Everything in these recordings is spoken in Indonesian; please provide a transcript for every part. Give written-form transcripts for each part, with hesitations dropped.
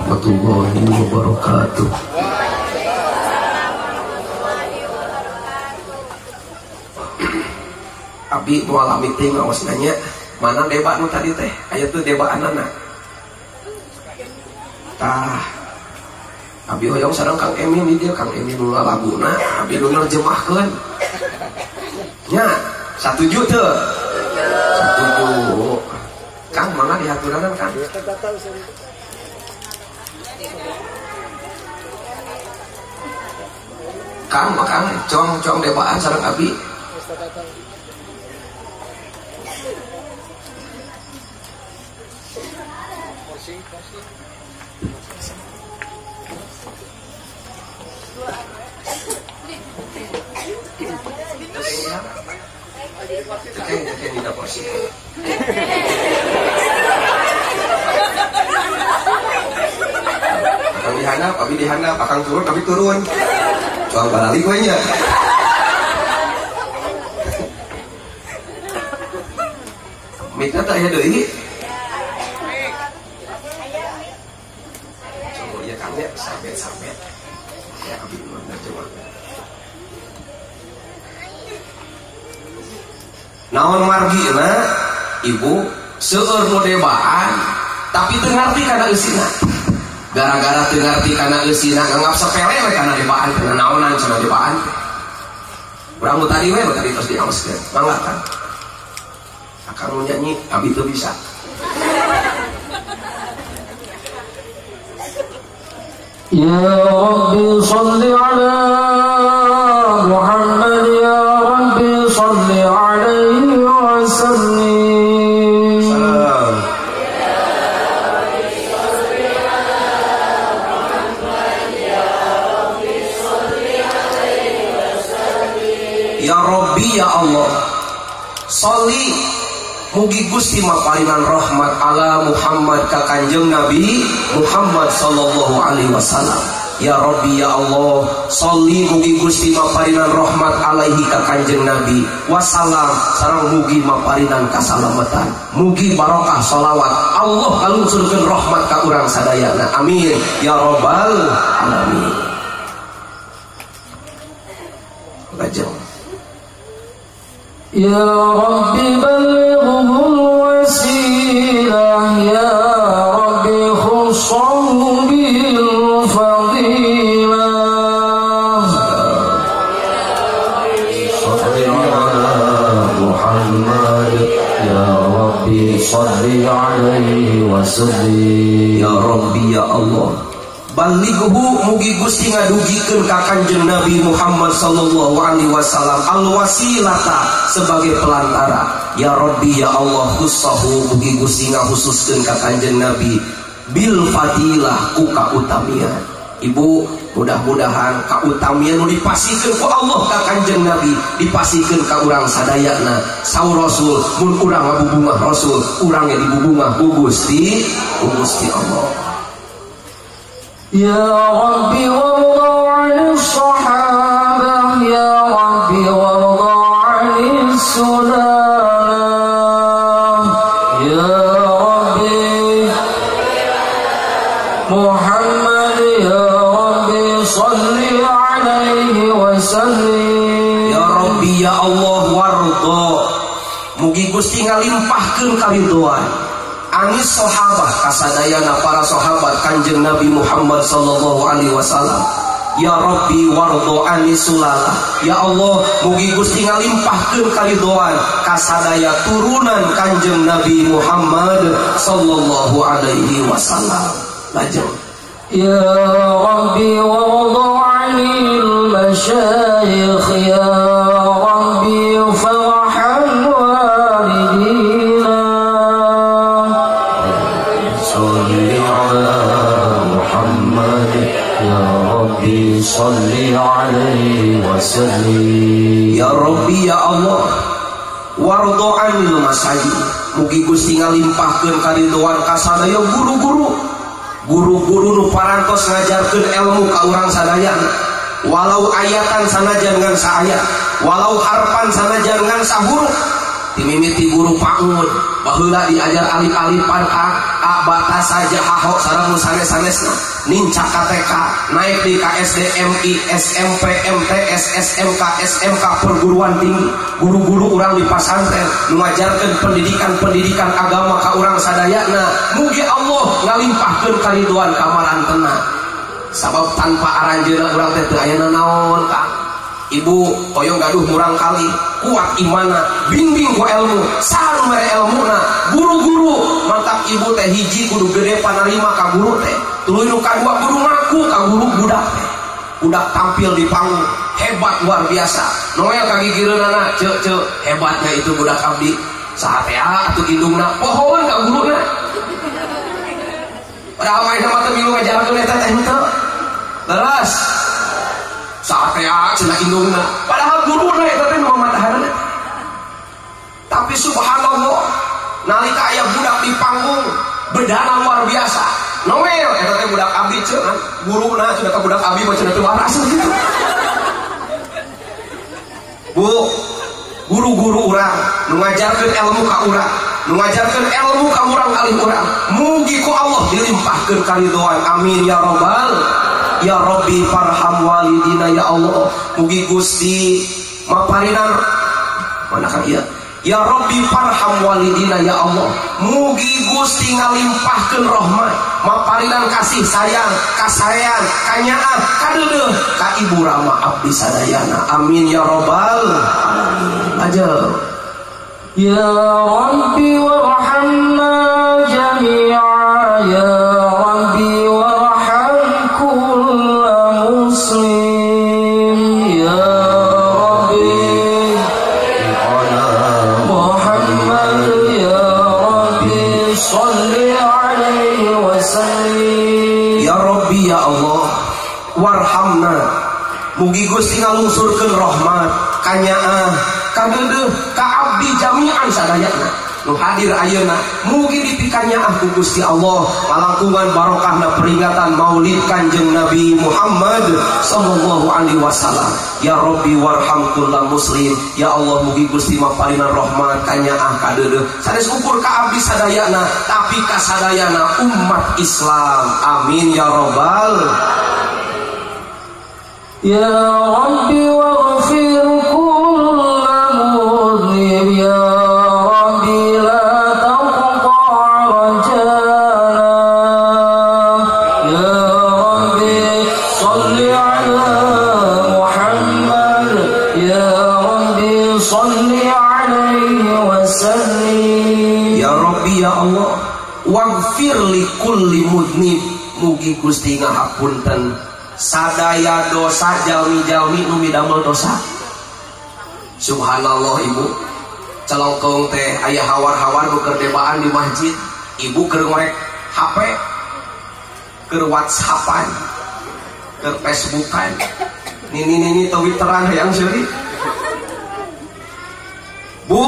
warahmatullahi wabarakatuh. Abi moal meeting awas nanya mana debat nu tadi teh aya teu debat anana tah abi hoyong sareng Kang Emin di dia Kang Emin nu laguna abi nu nerjemahkeun nya satuju teu satuju Kang mangga dihaturanan Kang Kang makang cong debaan sareng abi Abi dihandap, akang turun, abi turun. Coba balik gue nya. Mika tak ada ini. Coba ya kang ya, sabet. Ya abi mana coba. Naon margina, ibu seueur nu debaan, tapi teu ngarti kana eusina. Gara-gara teu ngarti kana eusina nganggap sepele we kana debaan teu naonan cenah debaan. Urang nu tadi we tadi tos diaoskeun. Mangga kan. Akang nu nyanyi abi teu bisa. Ya Rabbi shalli ala Muhammad ya Rabbi shalli alaihi wa sallim. Ya Rabbi ya Allah sholli mugi Gusti maparinan rahmat ala Muhammad ka Kanjeng Nabi Muhammad sallallahu alaihi wasallam. Ya Rabbi ya Allah sholli mugi Gusti maparinan rahmat alaihi ka Kanjeng Nabi wasallam sareng mugi maparinan kasalamatan mugi barokah sholawat Allah kalungsurkeun rahmat ka urang sadayana amin ya rabbal alamin. Lajeng Ya Rabbi ballighul wasilah ya Rabbi khussahu bil fadilah. Shalli ala Muhammad ya Rabbi shalli alaihi wa sallim. Ya Rabbi ya Allah balighu mugi Gusti ngadugikeun ka Kanjeng Nabi Muhammad sallallahu alaihi wasallam al wasilata sebagai pelantara. Ya Rabbi ya Allah khussahu mugi Gusti ngakhususkeun ka Kanjeng Nabi bil fadilah ku kautamian. Ibu mudah-mudahan kautamian nu dipasikeun ku Allah ka Kanjeng Nabi dipasikeun ka urang sadayana saur Rasul mun urang ngabubungah Rasul urang yang dibubungah ku Gusti Allah. Ya Rabbi warda 'anil sahabah ya Rabbi warda 'anil sunnah ya Rabbi Muhammad ya Rabbi shalli alaihi wa sallim. Ya Rabbi ya Allah warda mugi Gusti ngalimpahkeun karidhoan anis sahabah kasadayana para sahabat Kanjeng Nabi Muhammad sallallahu alaihi wasallam. Ya Rabbi wardo anis sulalah ya Allah mugi Gusti ngalimpahkeun karidhoan kasadaya turunan Kanjeng Nabi Muhammad sallallahu alaihi wasallam. Lajeng Ya Rabbi wardo anil masyayikh ya Rabbi farhan walidina. Shalli alaihi wa sallim. Ya Rabbi ya Allah wardo anil masajid mugi Gusti ngalimpahkeun karidhoan ka sadaya guru-guru nu parantos ngajarkeun ilmu ka urang sadayana walau ayatan sanajan ngan saayat walau harpan sanajan ngan sahuruf timimiti guru pangun baheula diajar alif-alifan a bata saja hahok sareng nu sanes-sanesna nincak KTK naik di KSDMI SMP MTS SMK SMK perguruan tinggi guru-guru urang di pasantren ngajarkeun pendidikan agama ka urang sadayana mugi Allah ngalimpahkeun kariduan kamarantena sabab tanpa aranjeuna urang teh teu aya naon Kang. Ibu hoyong gaduh murang kali kuat imana bimbing ku ilmu saru mere ilmuna guru-guru mantap ibu teh hiji kudu gede panarima ka guru teh tuluy nu kadua kudu ngaku ka guru budak teh budak tampil di panggung hebat luar biasa noel ka gigireunana ceu hebatnya itu budak abdi saha teh atuh indungna pohon ka guruna padahal main mah teu milu ngajarkeun eta teh henteu leres saat ya cenah indungna padahal guruna eta teh nu mataharana tapi subhanallah nalika aya budak di panggung bedana luar biasa noel eta teh budak abdi cenah guruna sudah ka budak abdi mah cenah teu waras gitu Bu guru-guru urang nu ngajarkeun ilmu ka urang nu ngajarkeun ilmu ka urang alim urang mugi ku Allah dilimpahkeun karidoan amin ya rabbal ya Rabbi farham walidina ya Allah mugi Gusti maparinan mana kan ieu ya Rabbi farham walidina ya Allah mugi Gusti ngalimpahkeun rahmat maparinan kasih sayang kasayang kanyaan kadeudeuh ka ibu rama abdi sadayana amin ya rabbal ajar ya Rabbi warhamna jami'a ya Rabbi mugi Gusti ngalungsurkeun rahmat kanyaah kadeudeuh ka abdi jami'an sadayana nu hadir ayeuna mugi dipikanyaah ku Gusti Allah ngalangkungan barokahna peringatan Maulid Kanjeng Nabi Muhammad sallallahu alaihi wasallam ya Rabbi warham kullal muslim ya Allah mugi Gusti maparinan rahmat kanyaah kadeudeuh sanes ukur ka abdi sadayana tapi ka sadayana umat Islam amin ya rabbal ya Rabbi waghfir kulla mudhnib ya Rabbi la taqta' rajana ya Rabbi salli ala Muhammad ya Rabbi salli alaihi wasallim ya Rabbi ya Allah waghfir li kulli mudhnib mugi Gusti ngahapunten sadaya dosa jalmi-jalmi nu midamel dosa subhanallah ibu calongkong teh aya hawar-hawar ku keur debaan di masjid ibu keur ngorek HP keur WhatsAppan keur Facebookan nini Twitteran hayang seuri Bu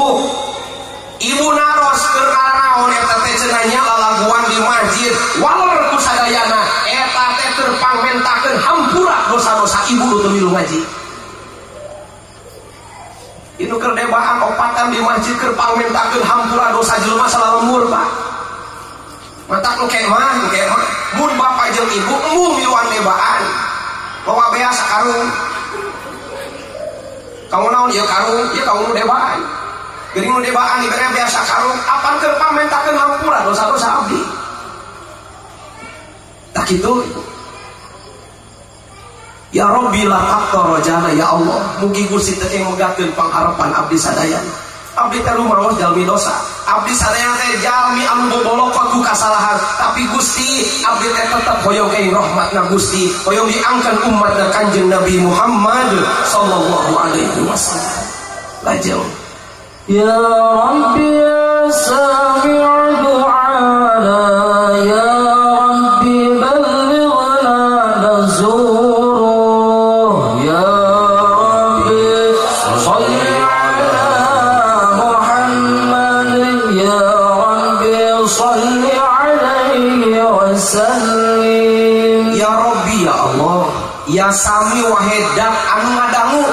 ibu naros keur naon eta teh cenah nya lalaguan di masjid waler ku sadayana eta teh keur pangmentakeun hampura dosa-dosa ibu nu teu milu ngaji. Inu keur debaan opatan di masjid keur pangmentakeun hampura dosa jelema salalembur Pak. Matak nu kemah mun bapak jeung ibu emu miluan debaan. Bawa bea sakarung. Kamu naon ieu karung? Ieu kamu nu debaan. Geuning nu debaan dibere bea sakarung, apan keur pamentakeun hampura dosa-dosa abdi. Tak kitu. Ya Rabbi la taqta rajana ya Allah mugi Gusti teh megakeun pangharapan abdi sadayana abdi teh rumaos jalmi dosa abdi sadayana teh jalmi anu bobolok ku kasalahan tapi Gusti abdi teh tetep hoyong ka rahmatna Gusti hoyong diangkat umatna Kanjeng Nabi Muhammad sallallahu alaihi wasallam lajeng ya Rabbi ya sami'u du'ana ya Rabbi ballighna nazur ya Rabbi ya Allah ya sami wahedat anu ngadangu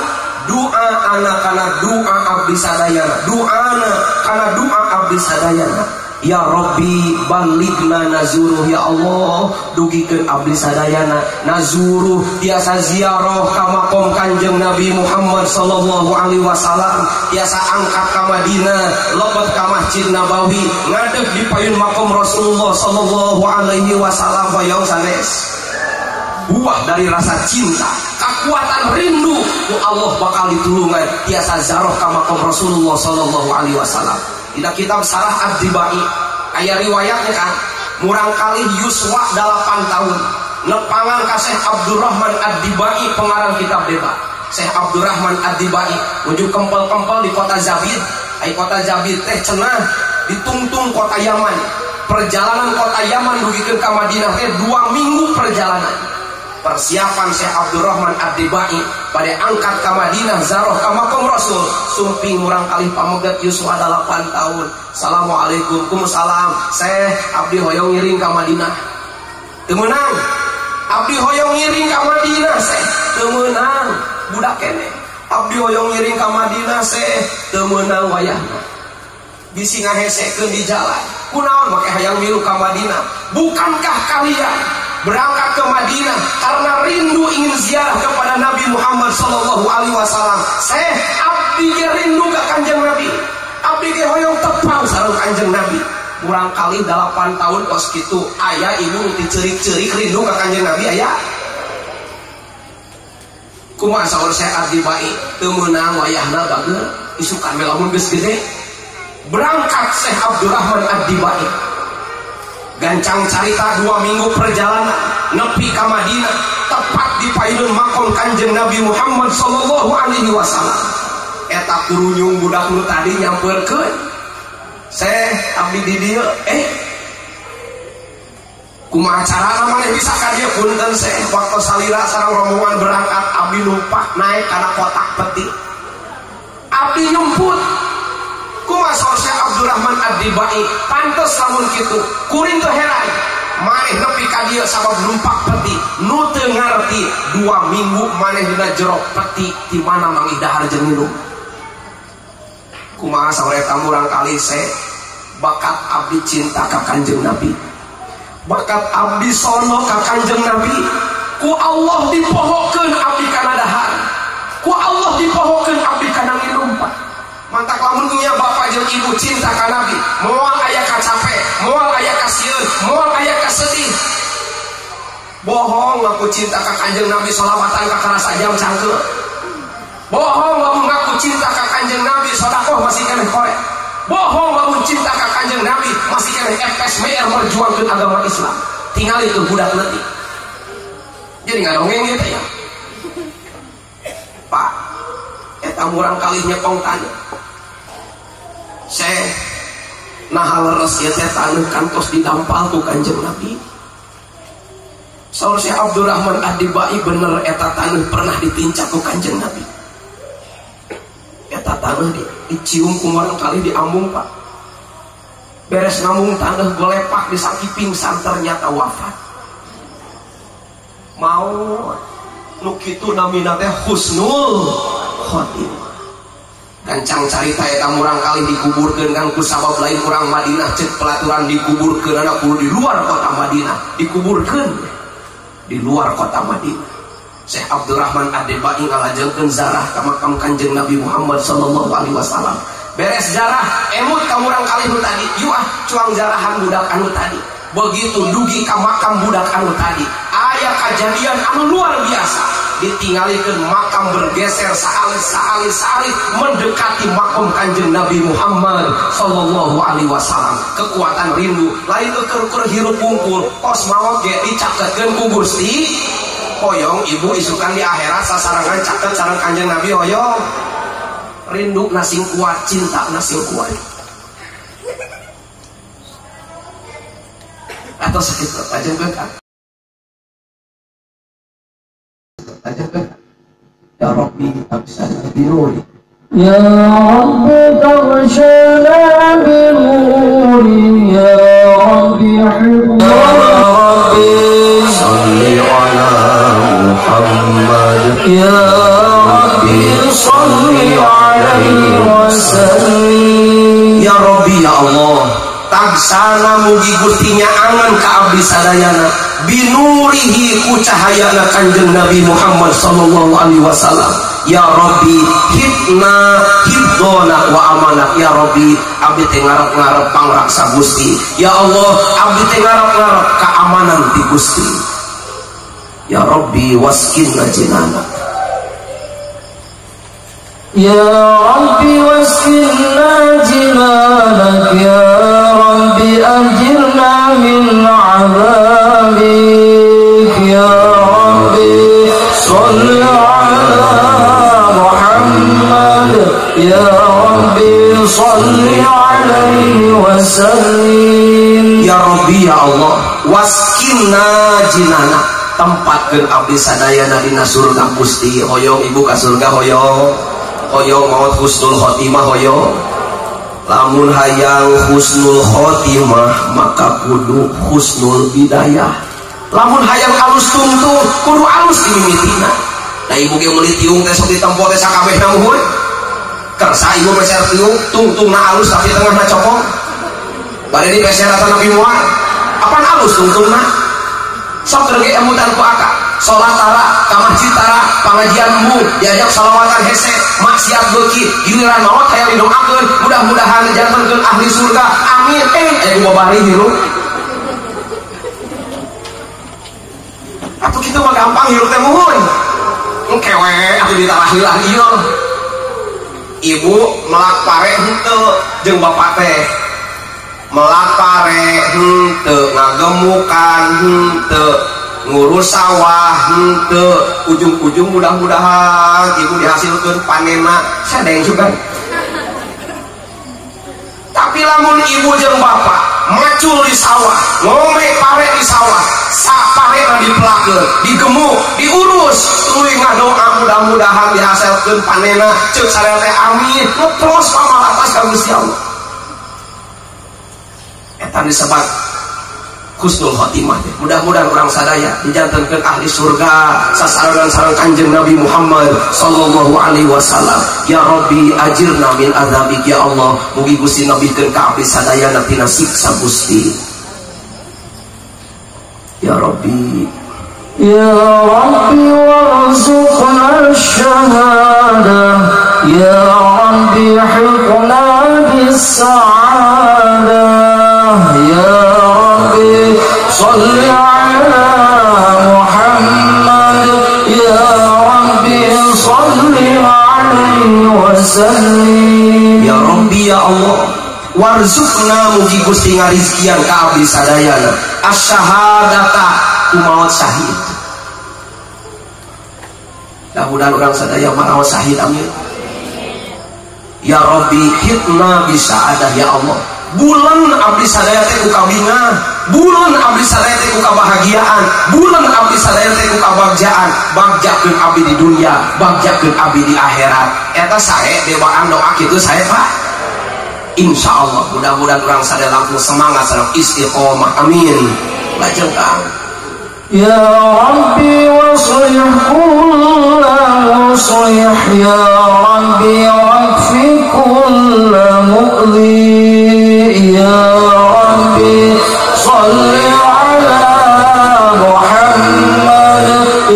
doa anak karena doa abdi sadayana, doa anak karena doa abdi sadayana. Ya Rabbi baligna nazuruh, ya Allah dugikeun abdi sadayana nazuruh tiasa ziarah ka makom Kanjeng Nabi Muhammad sallallahu alaihi wasallam, tiasa angkat ka Madinah, lebet ka Masjid Nabawi, ngadeg di payun makom Rasulullah sallallahu alaihi wasallam. Hoyong sanes buah dari rasa cinta, kekuatan rindu ku Allah bakal ditulungan tiasa ziarah ka makom Rasulullah sallallahu alaihi wasallam. Dina kitab Sarah Ad-Dibai aya riwayatnya kan, murang kali Yuswa 8 tahun nepangan ka Syekh Abdurrahman Ad-Dibai pengarang kitab debat. Syekh Abdurrahman Ad-Dibai nuju kempel-kempel di kota Zabid. Ai kota Zabid teh cenah ditungtung kota Yaman. Perjalanan kota Yaman dugikeun ka Madinah teh 2 minggu perjalanan. Persiapan Syekh Abdurrahman Ad-Dibai pada angkat ke Madinah zaroh ke makom Rasul sumping murang kali pamegat Yuswa 8 tahun. Assalamualaikum. Salam. Syekh abdi hoyong ngiring ke Madinah. Teu meunang. Abdi hoyong ngiring ke Madinah, Syekh. Teu meunang. Budak kene. Abdi hoyong ngiring ke Madinah, Syekh. Teu meunang wayahna. Bisi ngahesekeun di jalan. Kunaon make hayang milu ka Madinah? Bukankah kalian berangkat ke Madinah karena rindu ingin ziarah kepada Nabi Muhammad sallallahu alaihi wasallam? Saya abdi ge rindu ka Kanjeng Nabi. Abdi ge hoyong tepang sareng Kanjeng Nabi. Kurang kali 8 tahun kos kitu aya ibu nu ceurik-ceurik rindu ka Kanjeng Nabi aya. Kumaha saur saya Ad-Dibai teu meunang wayahna bageul isukan we lamun geus gede. Berangkat Syekh Abdurrahman Ad-Dibai gancang carita 2 minggu perjalanan nepi ka Madinah tepat di payun makom Kanjeng Nabi Muhammad sallallahu alaihi wasallam. Eta kurunyung budak nu tadi nyampeurkeun, Syekh abdi di dieu kumaha carana maneh bisa ka dieu? Punten Syekh, waktu salira sareng rombongan berangkat abdi numpak naik kana kotak peti. Abdi nyumput kumaha saur Syekh Abdurrahman Ad-Dibai pantes lamun kitu kuring teu heran maneh nepi ka dieu sabab numpak peti nu teu ngarti 2 minggu maneh dina jero peti di mana mangi dahar jeung minum. Kumaha saur eta murang kali Syekh bakat abdi cinta ka Kanjeng Nabi, bakat abdi sono ka Kanjeng Nabi. Ku Allah dipohokeun abdi kana dahar, ku Allah dipohokeun abdi kana minum. Mantak lamun punya bapak jeung ibu cinta ka Nabi, moal aya ka capek, moal aya ka sieun, moal aya ka sedih. Bohong ngaku cinta ka Kanjeng Nabi sholawatan ka kana sajam cangkeul. Bohong lamun ngaku cinta ka Kanjeng Nabi sedekah masih keneh korek. Bohong lamun cinta ka Kanjeng Nabi masih keneh FSMR merjuangkeun agama Islam. Tinggal itu budak leutik. Jadi ngadongeng gitu ya. Pak, eta murang kali nyepong tanya. Syekh nah leres ya teh taneuh kantos didampal ku Kanjeng Nabi. Saur Syekh Abdurrahman Ad-Dibai bener eta taneuh pernah ditincak ku Kanjeng Nabi. Eta taneuh dicium kumarang kali diambung Pak. Beres ngambung taneuh golepak di saki pingsan ternyata wafat. Mau nu kitu namina teh husnul khotimah. Gancang carita eta murang kali dikuburkeun kan ku sabab lain urang Madinah cek pelaturan dikuburkeun anak kudu di luar kota Madinah, dikuburkeun di luar kota Madinah. Syekh Abdurrahman Ad-Dibai ngalajengkeun zarah ka makam Kanjeng Nabi Muhammad sallallahu alaihi wasallam. Beres zarah emut ka murang kali nu tadi, yu cuang zarahan budak anu tadi. Begitu dugi ka makam budak anu tadi, aya kejadian anu luar biasa. Ditinggalikeun makam bergeser saalit mendekati makom Kanjeng Nabi Muhammad sallallahu alaihi wasallam. Kekuatan rindu lain keur hirup bungkul pos maot ge dicakeutkeun ku Gusti. Hoyong ibu isukan di akhirat sasarangan caket sareng Kanjeng Nabi hoyong. Rindu nasing kuat, cinta nasing kuat. Atau sakit aja kan? Ya Rabbi absana binuri, Ya Rabbi tabshana binuri, Ya Rabbi hibna, Ya Rabbi salli ala Muhammad, Ya Rabbi صل عليه وسلم. Ya Rabbi ya Allah, tagsana mugi Gustinya angan ka abdi sadayana binurihi ku cahayana Kanjeng Nabi Muhammad sallallahu alaihi wasallam. Ya Rabbi hibna hibdona wa amanah. Ya Rabbi abdi teh ngarep-ngarep pangraksa Gusti. Ya Allah abdi teh ngarep-ngarep keamanan di Gusti. Ya Rabbi waskinna jinana. Ya Rabbi waskinna jinanak. Ya Rabbi ajirna min azabik. Ya Rabbi salli ala Muhammad. Ya Rabbi salli alaihi wasallim. Ya Rabbi ya Allah waskinna jinana, tempatkeun abdi sadayana dina surga Gusti. Hoyong ibu ka surga hoyong. Hoyong maut husnul khotimah hoyong. Lamun hayang husnul khotimah maka kudu husnul bidayah. Lamun hayang alus tungtung kudu alus dimimitina. Da ibu ge meuli tiung teh sok ditempo teh sakabehna muhun. Kersa ibu peser tiung tungtungna alus tapi tengahna copong. Bade di peser ata Nabi Muhammad. Apaan alus tungtungna? Sok lagi emutan ku akak. Sholat tara, ka masjid tara, pengajian embung, diajak salawatan hese, maksiat beuki, giliran maot hayang didoakeun, mudah-mudahan jantenkeun ahli surga. Amin. Gua bari hirup. Atuh kitu mah gampang hirup teh muhun. Engkewe atuh ditarahilah ieu. Ibu melak pare henteu jeung bapak teh. Melak pare henteu, ngagemukan henteu, ngurus sawah henteu, ujung-ujung mudah-mudahan ibu dihasilkan panena sadeng juga. Tapi lamun ibu jeung bapak macul di sawah, ngombe pare di sawah, saparena dipelakeun, digemuk, diurus, tuluy ngadoa mudah-mudahan dihasilkan panena, ceuk sadaya teh amin, ngeplos pamalatas ka Gusti Allah. Eta disebut husnul khotimah. Mudah-mudahan orang sadaya dijantankeun ahli surga sasaran sareng Kanjeng Nabi Muhammad sallallahu alaihi wasallam. Ya Rabbi ajirna min azabik. Ya Allah mugi Gusti ngabikeun ka abdi sadayana tina siksa Gusti. Ya Rabbi Ya Rabbi warzuqna ash-shahadah. Ya Rabbi hiqna bis-sa'adah. Ya Rabbi salli ala Muhammad. Ya Rabbi salli alaihi wasallim. Ya Rabbi ya Allah warzuqna mugi Gusti ngarizkian ka abdi sadayana asyhadata kumaha syahid. Mudah-mudahan orang sadaya marawat syahid amin. Ya Rabbi hitna bisa'adah. Ya Allah bulan abdi sadaya teh ku kawingan, bulan abdi sadaya teh ku kabahagiaan, bulan abdi sadaya teh ku kabagjaan, bagjakeun abdi di dunia, bagjakeun abdi di akhirat. Eta sae dewaan doa kitu sae Pak. Insyaallah mudah-mudahan urang sadaya langsung semangat sareng istiqomah amin. Lajeng Kang. Ya Rabbi waslih kulla muslih. Ya Rabbi wakfi kulla mu'li. Ya Rabbi salli ala Muhammad.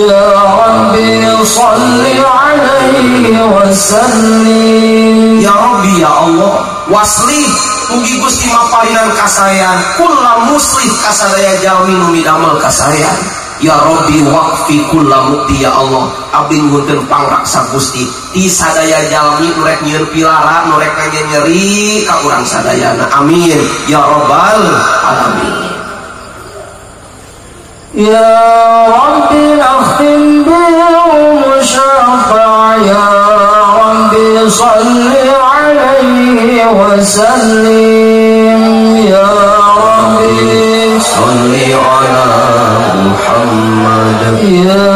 Ya Rabbi salli alaihi wasallim. Ya Rabbi ya Allah waslih mugi Gusti maparinan kasayan kulla muslih kasadaya jalmi nu midamel kasayan. Ya Rabbi waqfi kulla mukti. Ya Allah abdi nuhunkeun pangraksa Gusti di sadaya jalmi nu rek nyieun pilara nu rek nyeri ka urang sadayana amin ya rabbal alamin. Ya Rabbi akhtim bil musyafa'. Ya Rabbi salli alaihi wasallim. Ya Rabbi salli ala Muhammad. Ya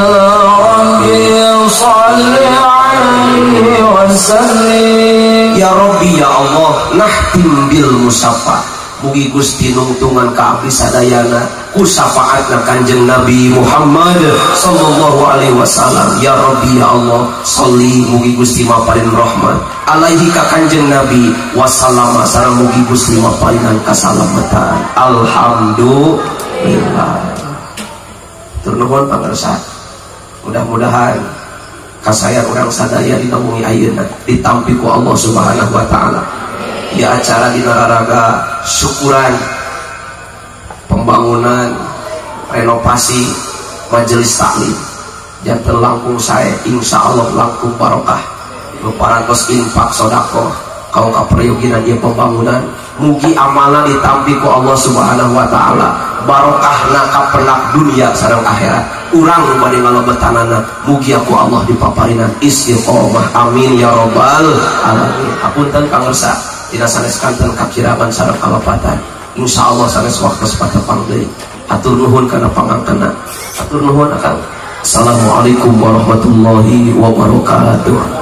Rabbi salli alaihi wasallim. Ya Rabbi ya Allah nahtim bil musaffa mugi Gusti nungtungan ka abdi sadayana ku syafaatna Kanjeng Nabi Muhammad sallallahu alaihi wasallam. Ya Rabbi ya Allah, sholli mugi Gusti maparin rahmat alaihi ka Kanjeng Nabi wasallama sareng mugi Gusti maparinan kasalamatan. Alhamdulillah. Tur nuhun pangarsa, mudah-mudahan kasaya urang sadaya dinaungi ayeuna ditampi ku Allah Subhanahu wa taala. Ya acara dina raraga syukuran pembangunan renovasi majelis taklim janten langkung sae insyaallah langkung barokah nu parantos infak sedekah kaum kaprayogina ieu pembangunan mugi amalna ditampi ku Allah Subhanahu wa taala barokahna ka penak dunia sareng akhirat. Urang bade ngalobetanana mugi aku Allah dipaparinan istiqomah amin ya rabbal alamin. Hapunten pangarsa dina sanes kanten kakiraman sareng kalopatan insyaallah sanes waktu sepatepang deui. Atur nuhun kana pangangkena, atur nuhun akang. Assalamualaikum warahmatullahi wabarakatuh.